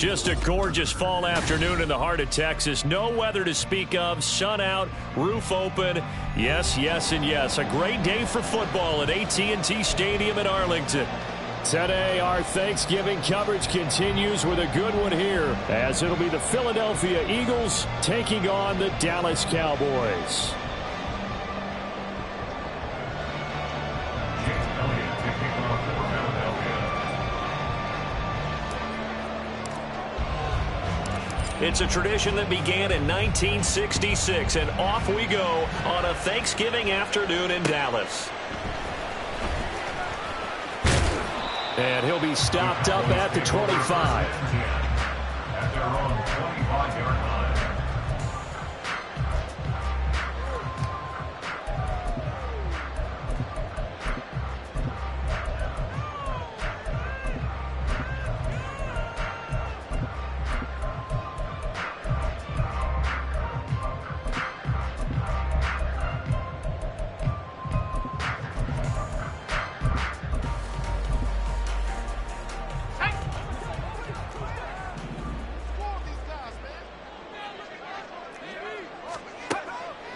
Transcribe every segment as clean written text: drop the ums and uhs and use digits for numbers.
Just a gorgeous fall afternoon in the heart of Texas. No weather to speak of. Sun out, roof open. Yes, yes, and yes. A great day for football at AT&T Stadium in Arlington. Today, our Thanksgiving coverage continues with a good one here, as it'll be the Philadelphia Eagles taking on the Dallas Cowboys. It's a tradition that began in 1966, and off we go on a Thanksgiving afternoon in Dallas. And he'll be stopped up at the 25. At their own 25-yard line.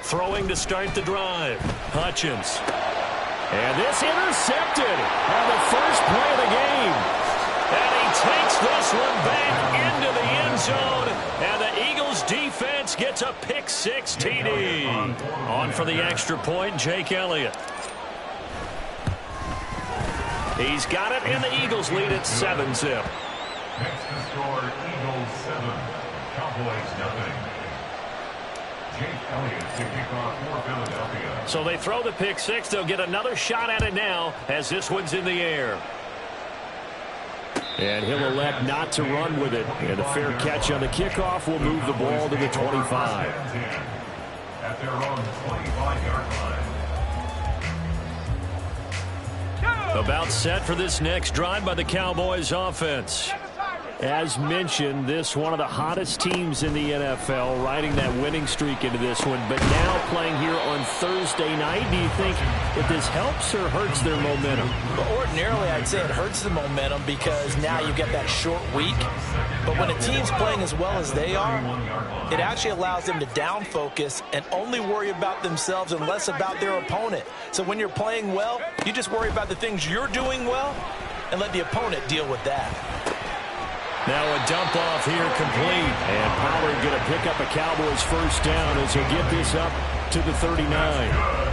Throwing to start the drive. Hutchins. And this intercepted on the first play of the game. And he takes this one back into the end zone. And the Eagles defense gets a pick-six TD. On for the extra point, Jake Elliott. He's got it, and the Eagles lead at 7-0. Next to score, Eagles 7, Cowboys nothing. So they throw the pick six. They'll get another shot at it now as this one's in the air. And he'll elect not to run with it. And a fair catch on the kickoff will move the ball to the 25. At their own 25-yard line. About set for this next drive by the Cowboys offense. As mentioned, this one of the hottest teams in the NFL, riding that winning streak into this one, but now playing here on Thursday night. Do you think that this helps or hurts their momentum? Well, ordinarily, I'd say it hurts the momentum because now you get that short week. But when a team's playing as well as they are, it actually allows them to down focus and only worry about themselves and less about their opponent. So when you're playing well, you just worry about the things you're doing well and let the opponent deal with that. Now a dump off here complete. And Pollard going to pick up a Cowboys first down as he'll get this up to the 39.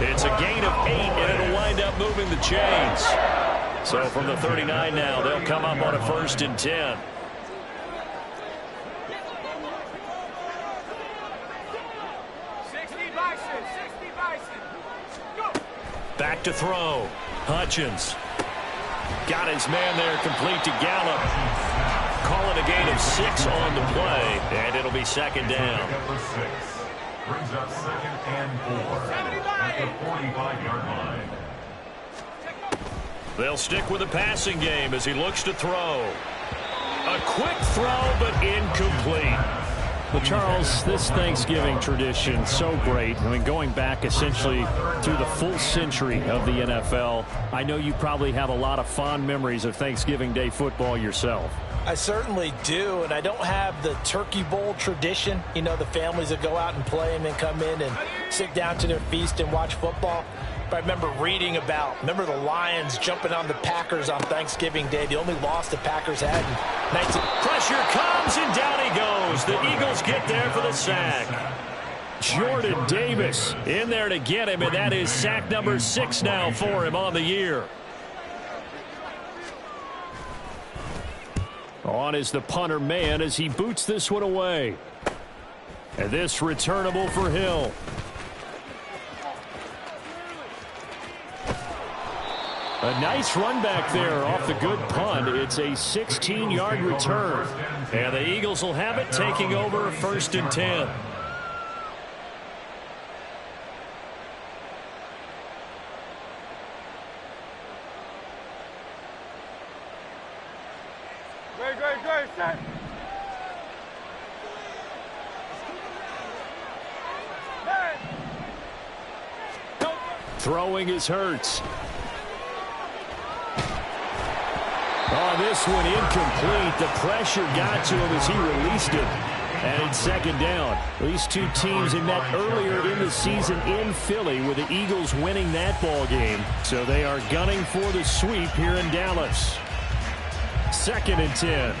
It's a gain of 8, and it'll wind up moving the chains. So from the 39 now, they'll come up on a 1st and 10. Back to throw. Hutchins. Got his man there complete to Gallup. Call it a gain of 6 on the play, and it'll be second down. Brings up 2nd and 4 at the 45-yard line. They'll stick with the passing game as he looks to throw. A quick throw, but incomplete. Well, Charles, this Thanksgiving tradition, so great. I mean, going back essentially through the full century of the NFL, I know you probably have a lot of fond memories of Thanksgiving Day football yourself. I certainly do, and I don't have the turkey bowl tradition. You know, the families that go out and play and then come in and sit down to their feast and watch football. But I remember reading about, remember the Lions jumping on the Packers on Thanksgiving Day, the only loss the Packers had in 19. Pressure comes, and down he goes. The Eagles get there for the sack. Jordan Davis in there to get him, and that is sack number 6 now for him on the year. On is the punter man as he boots this one away. And this returnable for Hill. A nice run back there off the good punt. It's a 16-yard return. And the Eagles will have it, taking over 1st and 10. Great, set. Throwing is Hurts. Oh, this This one incomplete. The pressure got to him as he released it. And it's second down. These two teams had met earlier in the season in Philly with the Eagles winning that ball game. So they are gunning for the sweep here in Dallas. 2nd and 10.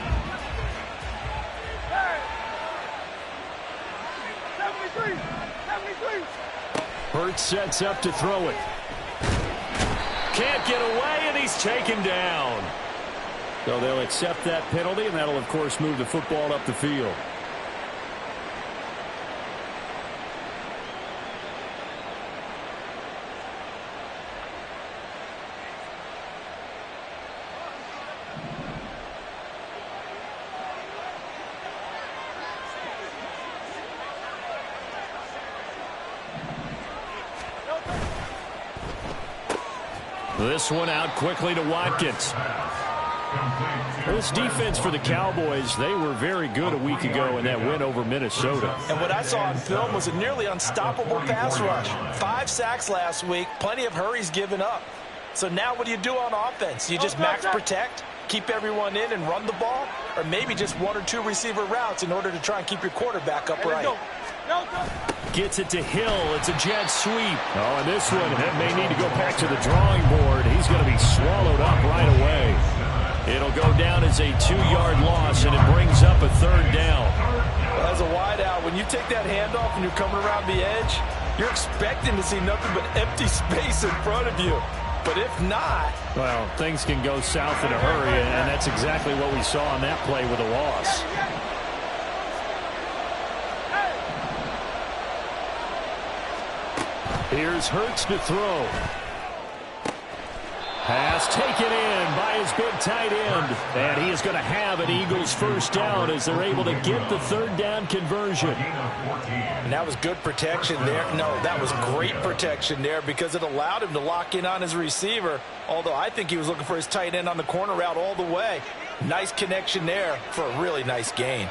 Hurts sets up to throw it. Can't get away, and he's taken down. So they'll accept that penalty, and that'll, of course, move the football up the field. This one out quickly to Watkins. This defense for the Cowboys, they were very good a week ago in that win over Minnesota. And what I saw on film was a nearly unstoppable pass rush. 5 sacks last week, plenty of hurries given up. So now what do you do on offense? You just max protect, keep everyone in and run the ball, or maybe just 1 or 2 receiver routes in order to try and keep your quarterback upright. Gets it to Hill. It's a jet sweep. Oh, and this one may need to go back to the drawing board. He's going to be swallowed up right away. It'll go down as a 2-yard loss, and it brings up a 3rd down. Well, as a wideout, when you take that handoff and you're coming around the edge, you're expecting to see nothing but empty space in front of you. But if not... well, things can go south in a hurry, and that's exactly what we saw on that play with a loss. Here's Hurts to throw. Pass taken in by his big tight end. And he is going to have an Eagles 1st down as they're able to get the 3rd down conversion. And that was good protection there. No, that was great protection there because it allowed him to lock in on his receiver. Although I think he was looking for his tight end on the corner route all the way. Nice connection there for a really nice gain.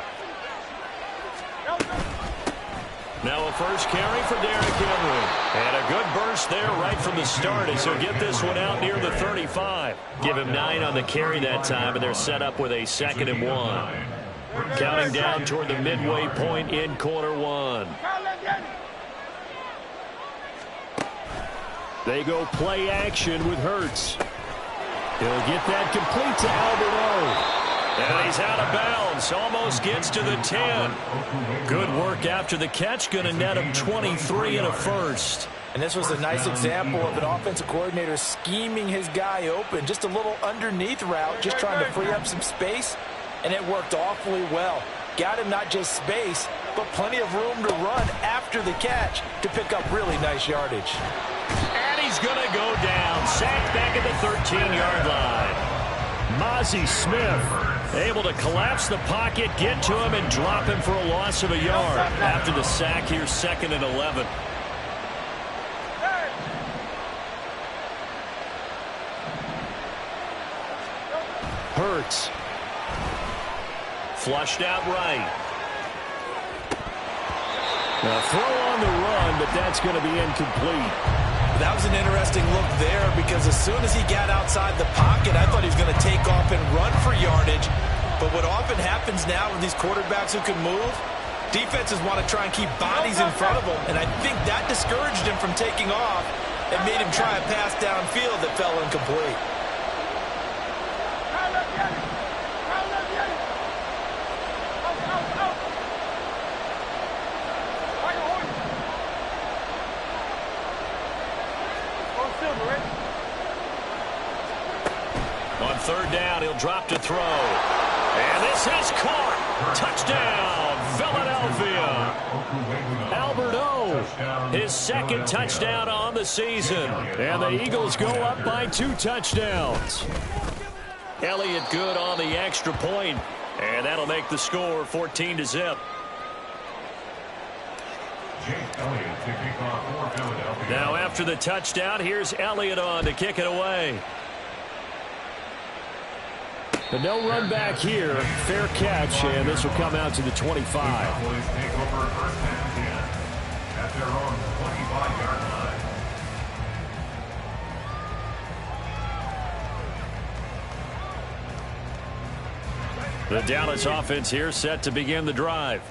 Now a first carry for Derrick Henry. And a good burst there right from the start as he'll get this one out near the 35. Give him 9 on the carry that time, and they're set up with a 2nd and 1. Counting down toward the midway point in quarter 1. They go play action with Hurts. He'll get that complete to Albert O. And he's out of bounds. Almost gets to the 10. Good work after the catch. Going to net him 23 and a 1st. And this was a nice example of an offensive coordinator scheming his guy open. Just a little underneath route, just trying to free up some space. And it worked awfully well. Got him not just space, but plenty of room to run after the catch to pick up really nice yardage. And he's going to go down. Sacked back at the 13-yard line. Mozzie Smith able to collapse the pocket, get to him, and drop him for a loss of a yard. After the sack here, 2nd and 11. Hurts. Flushed out right. Now throw on the run, but that's going to be incomplete. That was an interesting look there because as soon as he got outside the pocket, I thought he was going to take off and run for yardage. But what often happens now with these quarterbacks who can move, defenses want to try and keep bodies in front of them. And I think that discouraged him from taking off and made him try a pass downfield that fell incomplete. On 3rd down, he'll drop to throw. And this is caught. Touchdown, Philadelphia. Albert O, his 2nd touchdown on the season. And the Eagles go up by 2 touchdowns. Elliott good on the extra point. And that'll make the score 14-0. Now after the touchdown, here's Elliott on to kick it away. But no run back here. Fair catch, and this will come out to the 25. Cowboys take over 1st and 10 at their own 25-yard line. The Dallas offense here set to begin the drive.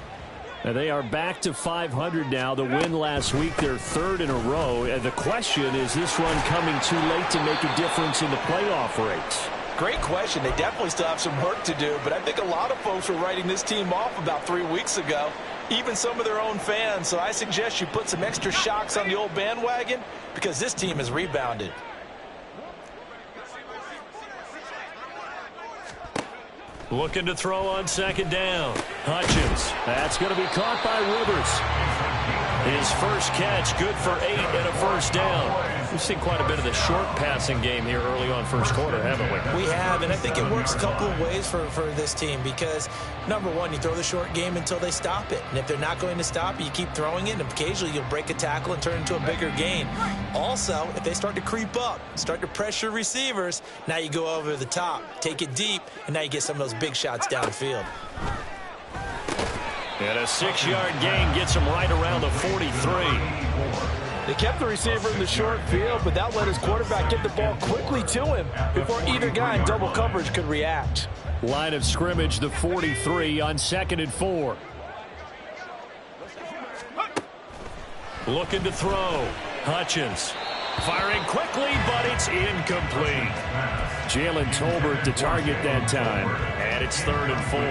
And they are back to 500 now. The win last week, their third in a row. And the question is this run coming too late to make a difference in the playoff race? Great question. They definitely still have some work to do, but I think a lot of folks were writing this team off about 3 weeks ago, even some of their own fans. So I suggest you put some extra shocks on the old bandwagon because this team has rebounded. Looking to throw on second down. Hutchins. That's going to be caught by Rivers. His first catch, good for 8 and a first down. We've seen quite a bit of the short passing game here early on first quarter, haven't we? We have, and I think it works a couple of ways for this team because, number one, you throw the short game until they stop it. And if they're not going to stop it, you keep throwing it, and occasionally you'll break a tackle and turn it into a bigger gain. Also, if they start to creep up, start to pressure receivers, now you go over the top, take it deep, and now you get some of those big shots downfield. And a 6-yard gain gets him right around the 43. They kept the receiver in the short field, but that let his quarterback get the ball quickly to him before either guy in double coverage could react. Line of scrimmage, the 43 on 2nd and 4. Looking to throw. Hutchins. Firing quickly, but it's incomplete. Jalen Tolbert to target that time. And it's 3rd and 4.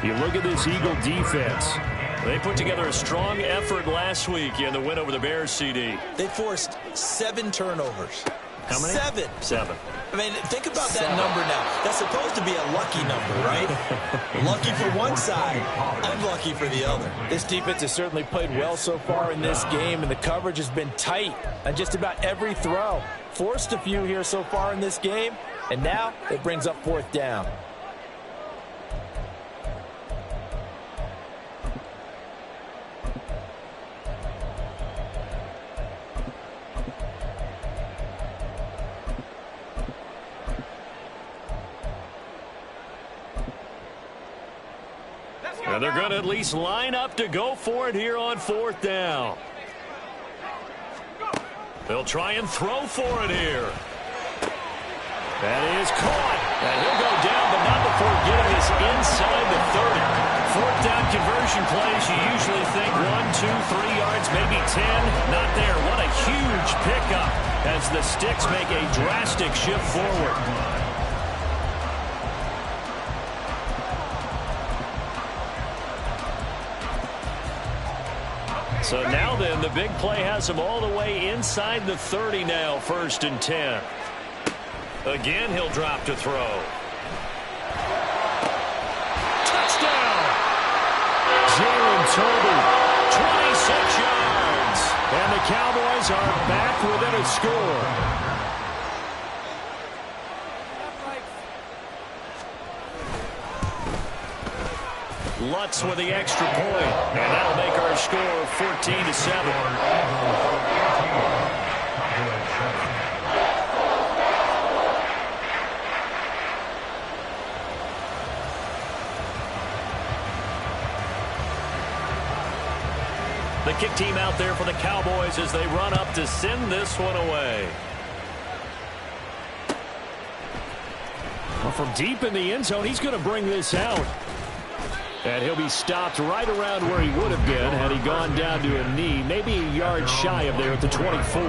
You look at this Eagle defense. They put together a strong effort last week in the win over the Bears, CD. They forced 7 turnovers. How many? 7. I mean, think about that number now. That's supposed to be a lucky number, right? Lucky for one side, unlucky for the other. This defense has certainly played well so far in this game, and the coverage has been tight on just about every throw. Forced a few here so far in this game, and now it brings up 4th down. And they're going to at least line up to go for it here on 4th down. They'll try and throw for it here. That is caught. And he'll go down, but not before getting this inside the 30. 4th down conversion plays, you usually think 1, 2, 3 yards, maybe 10. Not there. What a huge pickup as the Sticks make a drastic shift forward. So now then, the big play has him all the way inside the 30 now, 1st and 10. Again, he'll drop to throw. Touchdown! Jalen Tolbert, 26 yards. and the Cowboys are back within a score. Lutz with the extra point, and that'll make our score 14-7. The kick team out there for the Cowboys as they run up to send this one away. Well, from deep in the end zone, he's going to bring this out. And he'll be stopped right around where he would have been had he gone down to a knee, maybe a yard shy of there at the 24.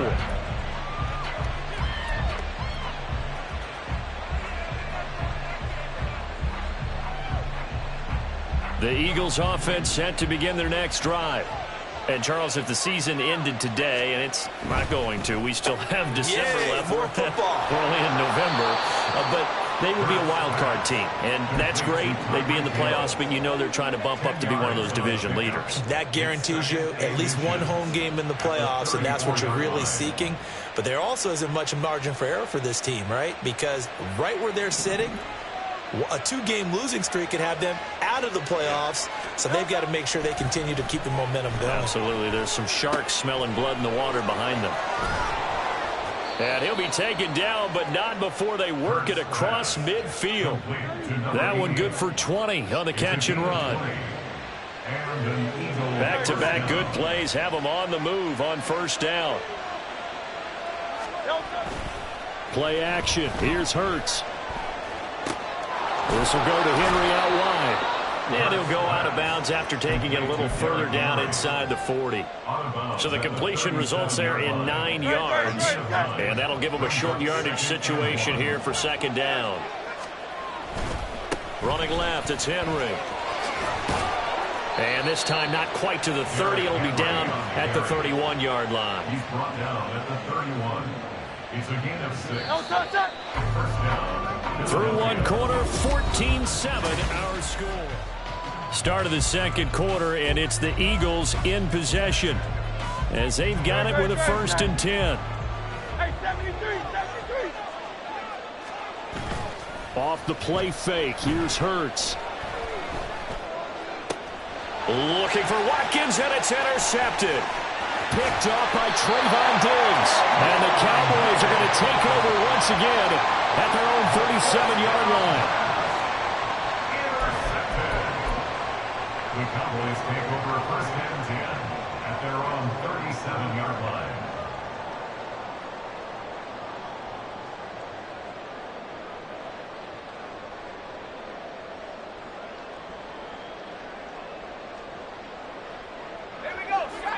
The Eagles offense set to begin their next drive. And, Charles, if the season ended today, and it's not going to, we still have December left. More football. We're only in November. But they would be a wild card team, and that's great. They'd be in the playoffs, but you know they're trying to bump up to be one of those division leaders. That guarantees you at least one home game in the playoffs, and that's what you're really seeking. But there also isn't much margin for error for this team, right? Because right where they're sitting, a 2-game losing streak could have them out of the playoffs, so they've got to make sure they continue to keep the momentum going. Absolutely. There's some sharks smelling blood in the water behind them. And he'll be taken down, but not before they work it across midfield. That one good for 20 on the catch and run. Back-to-back good plays have them on the move on 1st down. Play action. Here's Hurts. This will go to Henry out wide. And he'll go out of bounds after taking it a little further down inside the 40. So the completion results there in 9 yards. And that'll give him a short yardage situation here for second down. Running left, it's Henry. And this time not quite to the 30. It'll be down at the 31-yard line. He's brought down at the 31. It's a gain of 6. First down. Through one quarter, 14-7 our score. Start of the second quarter, and it's the Eagles in possession as they've got it with a 1st and 10. Hey, 73. Off the play fake. Here's Hurts. Looking for Watkins, and it's intercepted. Picked off by Trayvon Diggs. And the Cowboys are going to take over once again at their own 37-yard line. The Cowboys take over 1st and 10 at their own 37-yard line.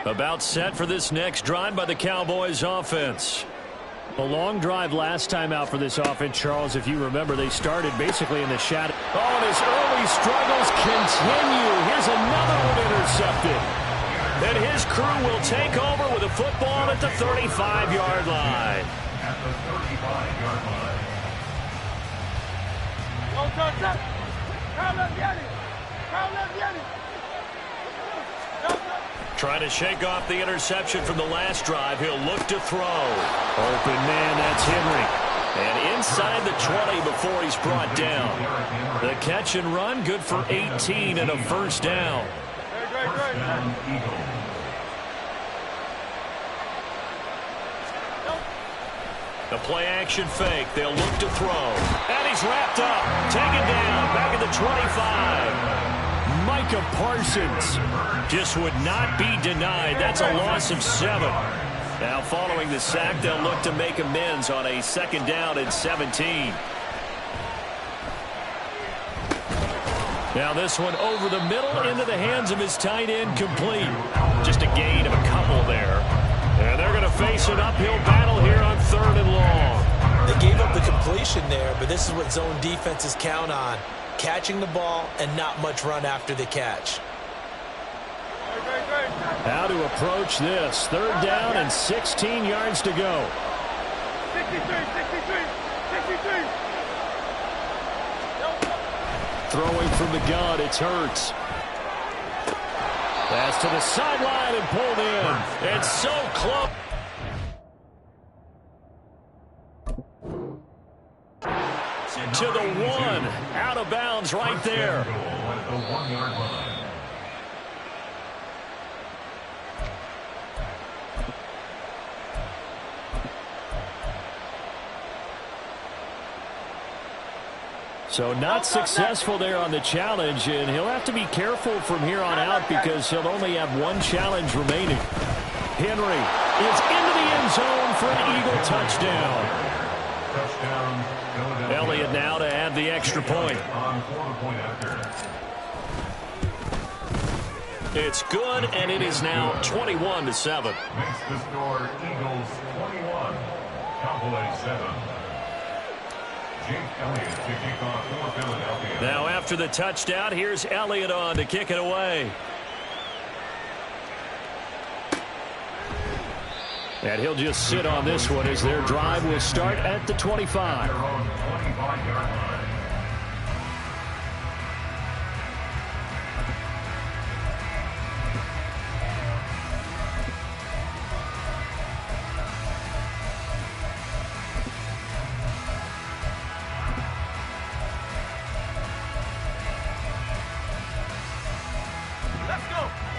About set for this next drive by the Cowboys offense. A long drive last time out for this offense, Charles. If you remember, they started basically in the shadow. Oh, and his early struggles continue. Here's another one intercepted. And his crew will take over with a football at the 35-yard line. At the 35-yard line. Trying to shake off the interception from the last drive. He'll look to throw. Open man, that's Henry. And inside the 20 before he's brought down. The catch and run, good for 18 and a 1st down. First down, Eagles. The play action fake. They'll look to throw. And he's wrapped up. Taken down. Back at the 25. Micah Parsons just would not be denied. That's a loss of 7. Now following the sack, they'll look to make amends on a 2nd down and 17. Now this one over the middle into the hands of his tight end, complete. Just a gain of a couple there. And they're going to face an uphill battle here on 3rd and long. They gave up the completion there, but this is what zone defenses count on. Catching the ball and not much run after the catch. How to approach this. 3rd down and 16 yards to go. 63. Throwing from the gun, it's Hurts. Pass to the sideline and pulled in. It's so close. To the 1. Out of bounds right there. At the 1-yard line. So not successful there on the challenge, and he'll have to be careful from here on out because he'll only have 1 challenge remaining. Henry is into the end zone for an Eagle touchdown. Touchdown, Philadelphia. Elliott now to add the extra point. On for the point after. It's good, and it is now 21-7. Makes the score Eagles 21, Cowboys 7. Jake Elliott to kick off for Philadelphia. Now after the touchdown, here's Elliott on to kick it away. And he'll just sit on this one as their drive will start at the 25. Their own 25-yard line.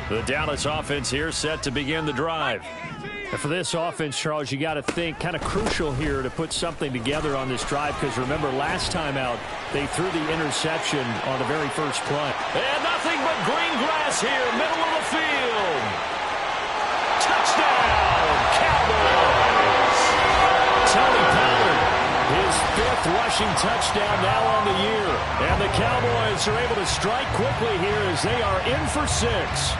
The Dallas offense here set to begin the drive. And for this offense, Charles, you got to think kind of crucial here to put something together on this drive because remember last time out they threw the interception on the very first play. And nothing but green grass here, middle of the field. Touchdown, Cowboys. Tony Pollard, his 5th fourth rushing touchdown now on the year. And the Cowboys are able to strike quickly here as they are in for 6.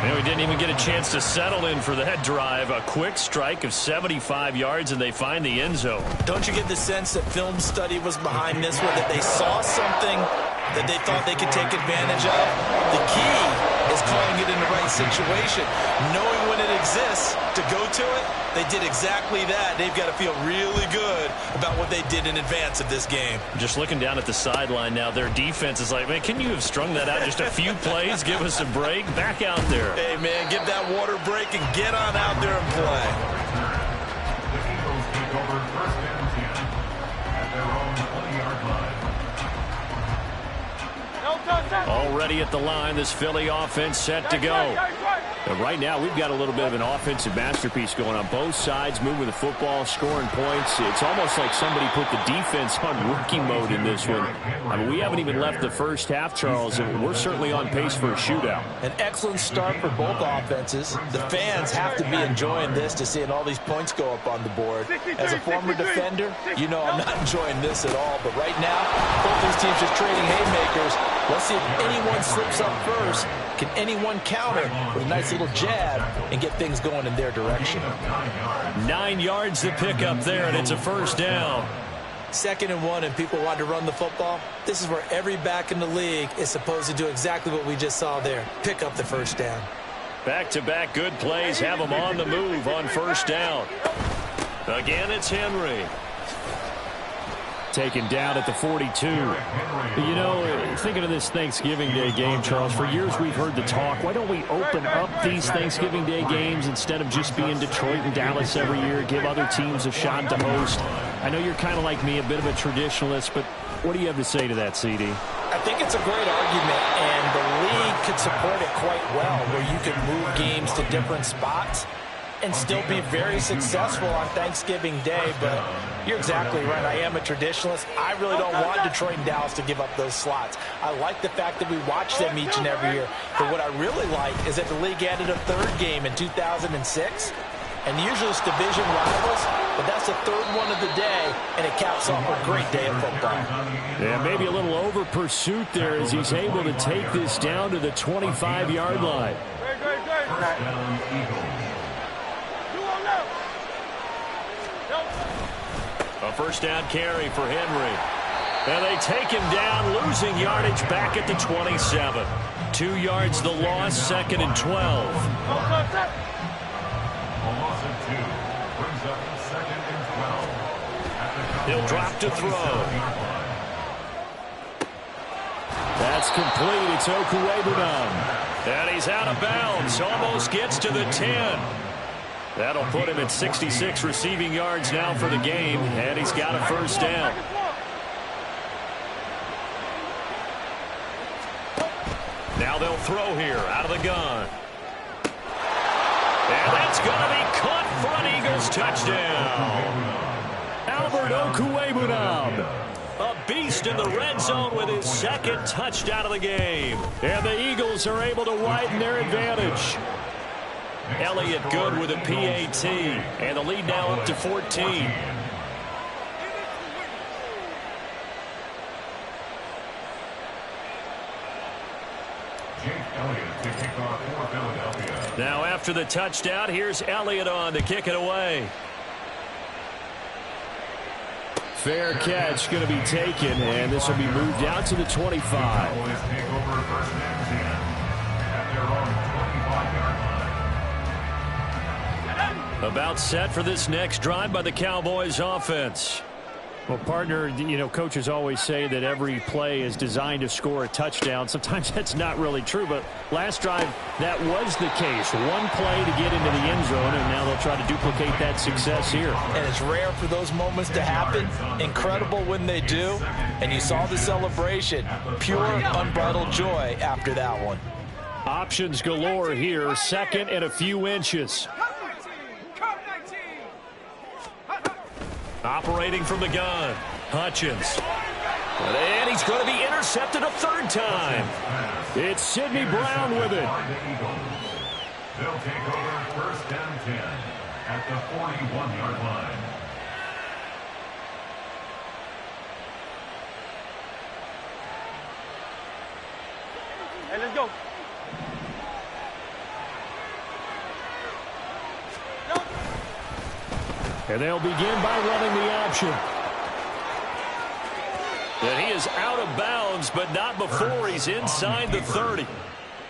And we didn't even get a chance to settle in for that drive. A quick strike of 75 yards, and they find the end zone. Don't you get the sense that film study was behind this one, that they saw something that they thought they could take advantage of? The key is calling it in the right situation, knowing when it exists to go to it. They did exactly that. They've got to feel really good about what they did in advance of this game. Just looking down at the sideline now, their defense is like, man, can you have strung that out just a few plays? Give us a break. Back out there. Hey, man, give that water break and get on out there and play. The Eagles take over first and 10 at their own 20-yard line. Already at the line, this Philly offense set to go. And right now, we've got a little bit of an offensive masterpiece going on. Both sides moving the football, scoring points. It's almost like somebody put the defense on rookie mode in this one. I mean, we haven't even left the first half, Charles, and we're certainly on pace for a shootout. An excellent start for both offenses. The fans have to be enjoying this to seeing all these points go up on the board. As a former defender, you know I'm not enjoying this at all. But right now, both these teams just trading haymakers. Let's see if anyone slips up first. Can anyone counter with a nice little jab and get things going in their direction? 9 yards to pick up there, and it's a first down. 2nd and 1, and people want to run the football. This is where every back in the league is supposed to do exactly what we just saw there. Pick up the first down. Back-to-back good plays have them on the move on first down. Again, it's Henry. Taken down at the 42. You know, thinking of this Thanksgiving Day game, Charles, for years we've heard the talk, why don't we open up these Thanksgiving Day games instead of just being Detroit and Dallas every year, give other teams a shot to host? I know you're kind of like me, a bit of a traditionalist, but what do you have to say to that, CD? I think it's a great argument, and the league could support it quite well, where you can move games to different spots and still be very successful on Thanksgiving Day. But you're exactly right. I am a traditionalist. I really don't want Detroit and Dallas to give up those slots. I like the fact that we watch them each and every year. But what I really like is that the league added a third game in 2006. And usually it's division rivals, but that's the third one of the day, and it caps off a great day of football. Yeah, maybe a little over pursuit there as he's able to take this down to the 25-yard line. A first down carry for Henry. And they take him down, losing yardage back at the 27. 2 yards the loss, 2nd and 12. A loss of 2 brings up 2nd and 12. He'll drop to throw. That's complete. It's Okuwebunam. And he's out of bounds. Almost gets to the 10. That'll put him at 66 receiving yards now for the game. And he's got a first down. Now they'll throw here out of the gun. And that's going to be caught for an Eagles touchdown. Albert Okuwebunam. A beast in the red zone with his 2nd touchdown of the game. And the Eagles are able to widen their advantage. Elliott good with a PAT. And the lead now up to 14. Now after the touchdown, here's Elliott on to kick it away. Fair catch going to be taken, and this will be moved out to the 25. About set for this next drive by the Cowboys offense. Well, partner, you know, coaches always say that every play is designed to score a touchdown. Sometimes that's not really true, but last drive, that was the case. One play to get into the end zone, and now they'll try to duplicate that success here. And it's rare for those moments to happen. Incredible when they do. And you saw the celebration. Pure, unbridled joy after that one. Options galore here. 2nd and a few inches. Operating from the gun, Hutchins. And he's going to be intercepted a 3rd time. It's Sidney Brown with it. They'll take over 1st and 10 at the 41-yard line. go. And they'll begin by running the option. And he is out of bounds, but not before he's inside the 30.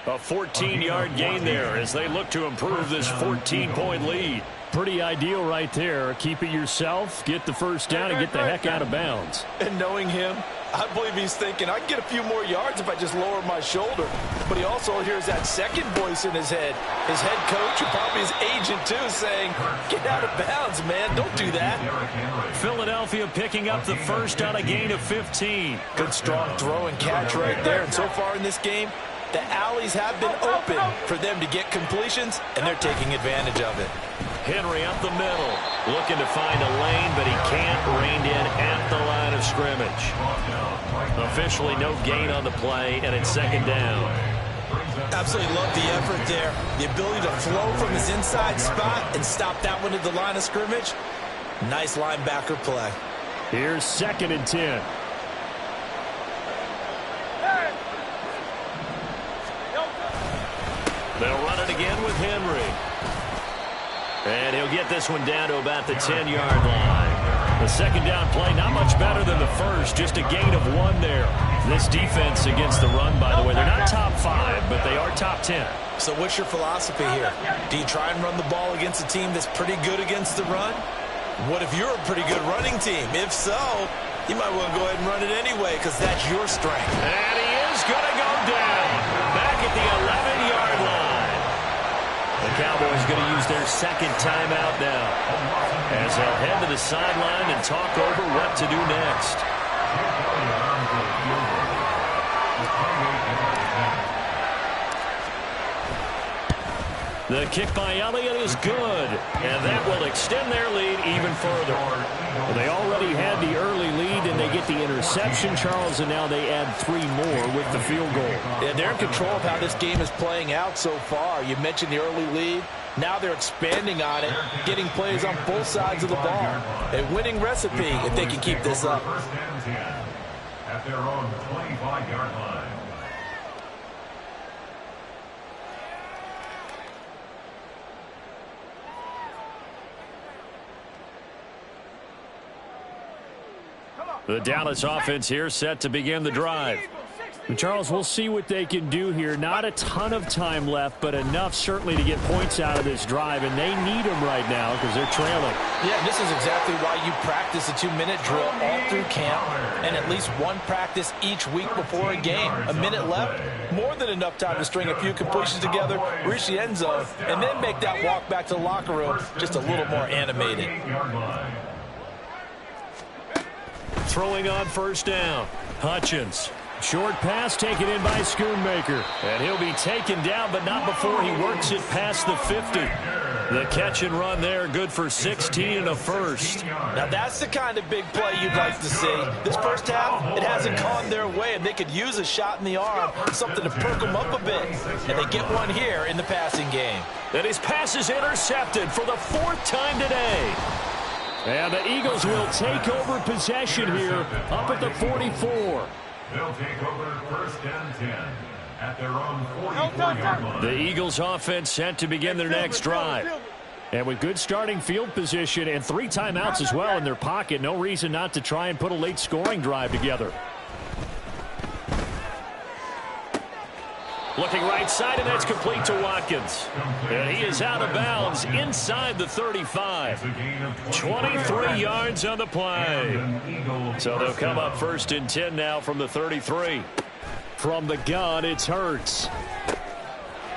A 14-yard gain there as they look to improve this 14-point lead. Pretty ideal right there. Keep it yourself, get the first down, and get the heck out of bounds. And knowing him, I believe he's thinking, I can get a few more yards if I just lower my shoulder. But he also hears that second voice in his head. His head coach, and probably his agent too, saying, get out of bounds, man. Don't do that. Philadelphia picking up the first on a gain of 15. Good strong throw and catch right there. And so far in this game, the alleys have been open for them to get completions, and they're taking advantage of it. Henry up the middle, looking to find a lane, but he can't. Reined in at the line of scrimmage. Officially no gain on the play, and it's second down. Absolutely love the effort there. The ability to flow from his inside spot and stop that one at the line of scrimmage. Nice linebacker play. Here's 2nd and 10. They'll run it again with Henry. And he'll get this one down to about the 10-yard line. The second down play, not much better than the first, just a gain of 1 there. This defense against the run, by the way, they're not top 5, but they are top 10. So what's your philosophy here? Do you try and run the ball against a team that's pretty good against the run? What if you're a pretty good running team? If so, you might want to go ahead and run it anyway because that's your strength. And he is going to go down back at the 11-yard line. The Cowboys going to use their second timeout now as they'll head to the sideline and talk over what to do next. The kick by Elliott is good, and that will extend their lead even further. Well, they already had the early lead, and they get the interception, Charles, and now they add 3 more with the field goal. Yeah, they're in control of how this game is playing out so far. You mentioned the early lead. Now they're expanding on it, getting plays on both sides of the ball. A winning recipe if they can keep this up. First and 10 at their own 25-yard line. The Dallas offense here set to begin the drive. And Charles, we'll see what they can do here. Not a ton of time left, but enough certainly to get points out of this drive, and they need them right now because they're trailing. Yeah, this is exactly why you practice a 2-minute drill all through camp and at least one practice each week before a game. A minute left, more than enough time to string a few completions together, reach the end zone, and then make that walk back to the locker room just a little more animated. Throwing on first down. Hutchins. Short pass taken in by Schoonmaker. And he'll be taken down, but not before he works it past the 50. The catch and run there, good for 16 and a first. Now that's the kind of big play you'd like to see. This first half, it hasn't gone their way, and they could use a shot in the arm, something to perk them up a bit. And they get one here in the passing game. And his pass is intercepted for the 4th time today. And the Eagles will take over possession here up at the 44. They'll take over first and 10 at their own 44-yard line. The Eagles offense set to begin their next drive. And with good starting field position and 3 timeouts as well in their pocket, no reason not to try and put a late scoring drive together. Looking right side, and that's complete to Watkins. And he is out of bounds inside the 35. 23 yards on the play. So they'll come up first and 10 now from the 33. From the gun, it's Hurts.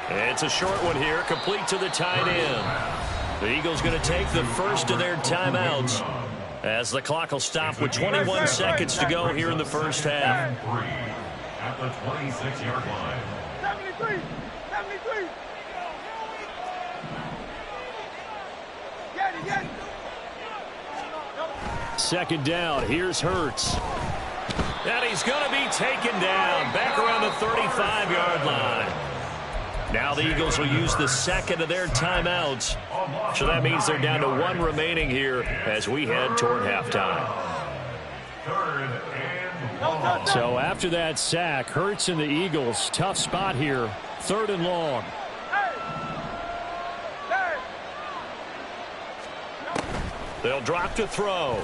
It's a short one here, complete to the tight end. The Eagles going to take the first of their timeouts as the clock will stop with 21 seconds to go here in the first half. At the 26-yard line. 73! 73! Get it, get it! Second down, here's Hurts. And he's going to be taken down back around the 35-yard line. Now the Eagles will use the second of their timeouts. So that means they're down to 1 remaining here as we head toward halftime. 3rd and So after that sack, Hurts and the Eagles, tough spot here, 3rd and long. They'll drop to throw.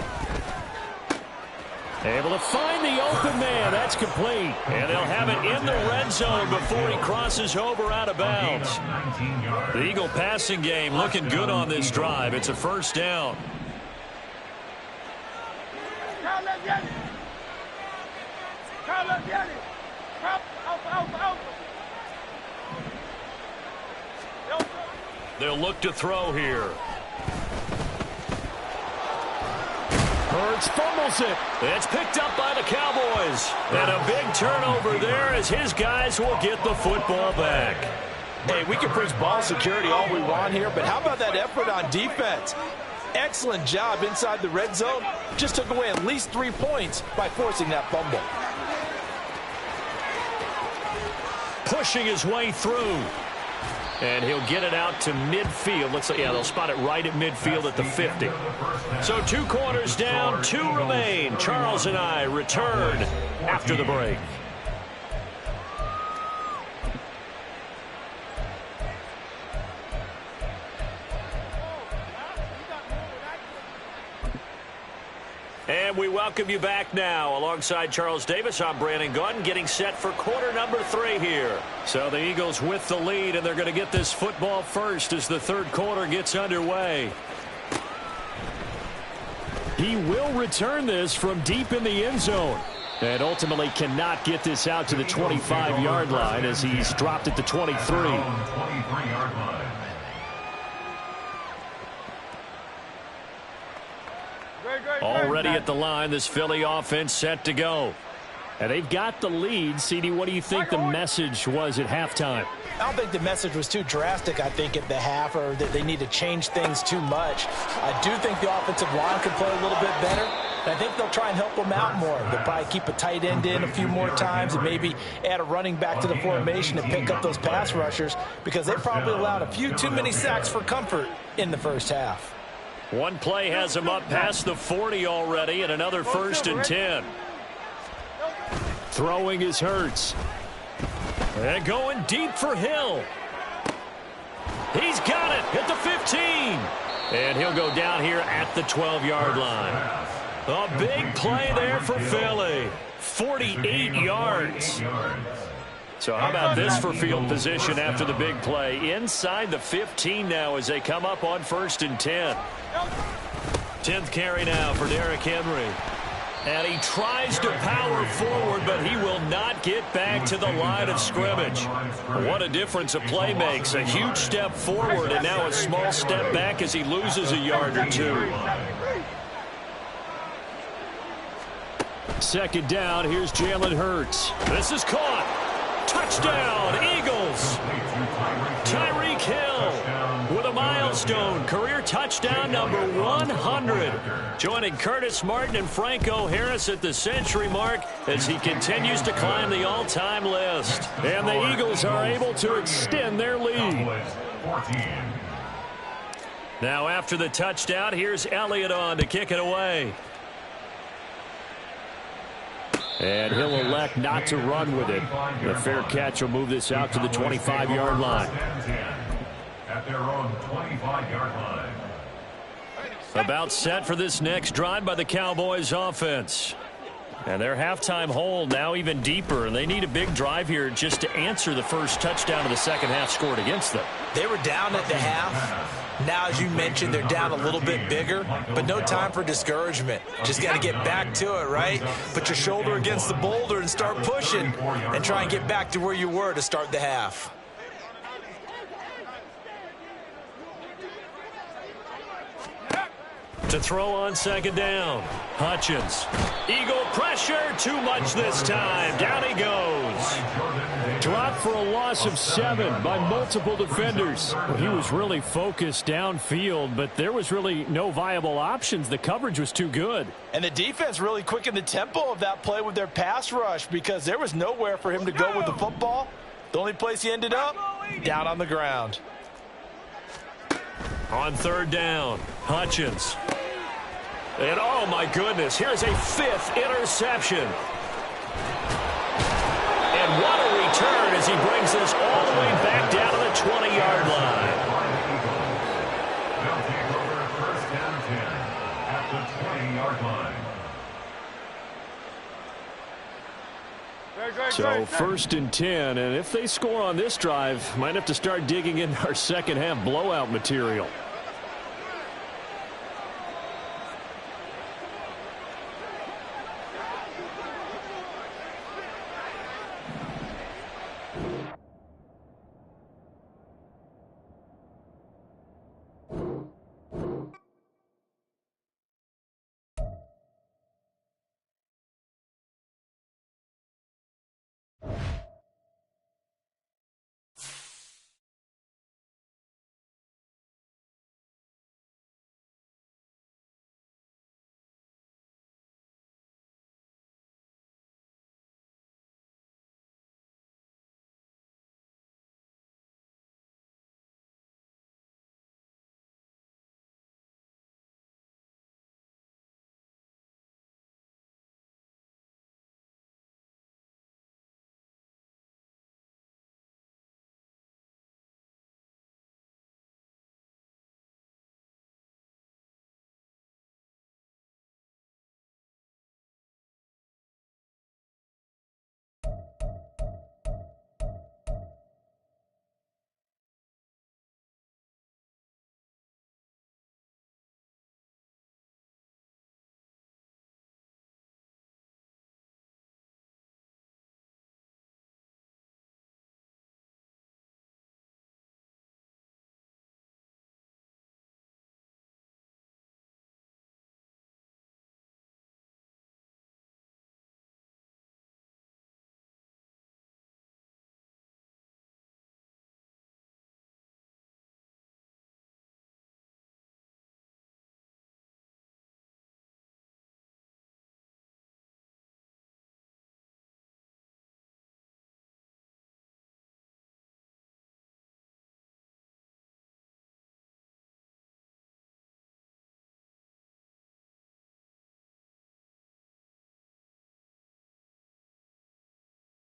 Able to find the open man. That's complete. And they'll have it in the red zone before he crosses over out of bounds. The Eagle passing game looking good on this drive. It's a 1st down. They'll look to throw here. Hurts fumbles it. It's picked up by the Cowboys. And a big turnover there as his guys will get the football back. Hey, we can preach ball security all we want here, but how about that effort on defense? Excellent job inside the red zone. Just took away at least 3 points by forcing that fumble. Pushing his way through. And he'll get it out to midfield. Looks like, yeah, they'll spot it right at midfield at the 50. So 2 quarters down, 2 remain. Charles and I return after the break. And we welcome you back now. Alongside Charles Davis, I'm Brandon Gaudin, getting set for quarter number 3 here. So the Eagles with the lead, and they're going to get this football first as the 3rd quarter gets underway. He will return this from deep in the end zone. And ultimately cannot get this out to the 25-yard line as he's dropped at the 23. Already at the line, this Philly offense set to go. And they've got the lead. CD, what do you think the message was at halftime? I don't think the message was too drastic, I think, at the half, or that they need to change things too much. I do think the offensive line could play a little bit better. And I think they'll try and help them out more. They'll probably keep a tight end in a few more times and maybe add a running back to the formation and pick up those pass rushers, because they probably allowed a few too many sacks for comfort in the first half. One play has him up past the 40 already, and another 1st and 10. Throwing is Hurts. And going deep for Hill. He's got it at the 15. And he'll go down here at the 12-yard line. A big play there for Philly. 48 yards. So how about this for field position after the big play? Inside the 15 now as they come up on 1st and 10. 10th carry now for Derrick Henry. And he tries to power forward, but he will not get back to the line of scrimmage. What a difference a play makes. A huge step forward and now a small step back as he loses a yard or 2. 2nd down, here's Jalen Hurts. This is caught. Touchdown, Eagles. Tyreek Hill with a milestone career touchdown number 100. Joining Curtis Martin and Franco Harris at the century mark as he continues to climb the all-time list. And the Eagles are able to extend their lead. Now after the touchdown, here's Elliott on to kick it away. And he'll elect not to run with it. The fair catch will move this out to the 25-yard line. At their own 25-yard line. About set for this next drive by the Cowboys offense. And their halftime hole now even deeper, and they need a big drive here just to answer the first touchdown of the second half scored against them. They were down at the half. Now, as you mentioned, they're down a little bit bigger, but no time for discouragement. Just got to get back to it, right? Put your shoulder against the boulder and start pushing and try and get back to where you were to start the half. To throw on 2nd down. Hutchins. Eagle pressure. Too much this time. Down he goes. Dropped for a loss of 7 by multiple defenders. Well, he was really focused downfield, but there was really no viable options. The coverage was too good. And the defense really quickened the tempo of that play with their pass rush, because there was nowhere for him to go with the football. The only place he ended up, down on the ground. On 3rd down, Hutchins. And oh my goodness, here's a 5th interception. And what a return as he brings this all the way back down to the 20-yard line. They'll take over first and 10 at the 20-yard line. So first and 10, and if they score on this drive, might have to start digging in our second half blowout material.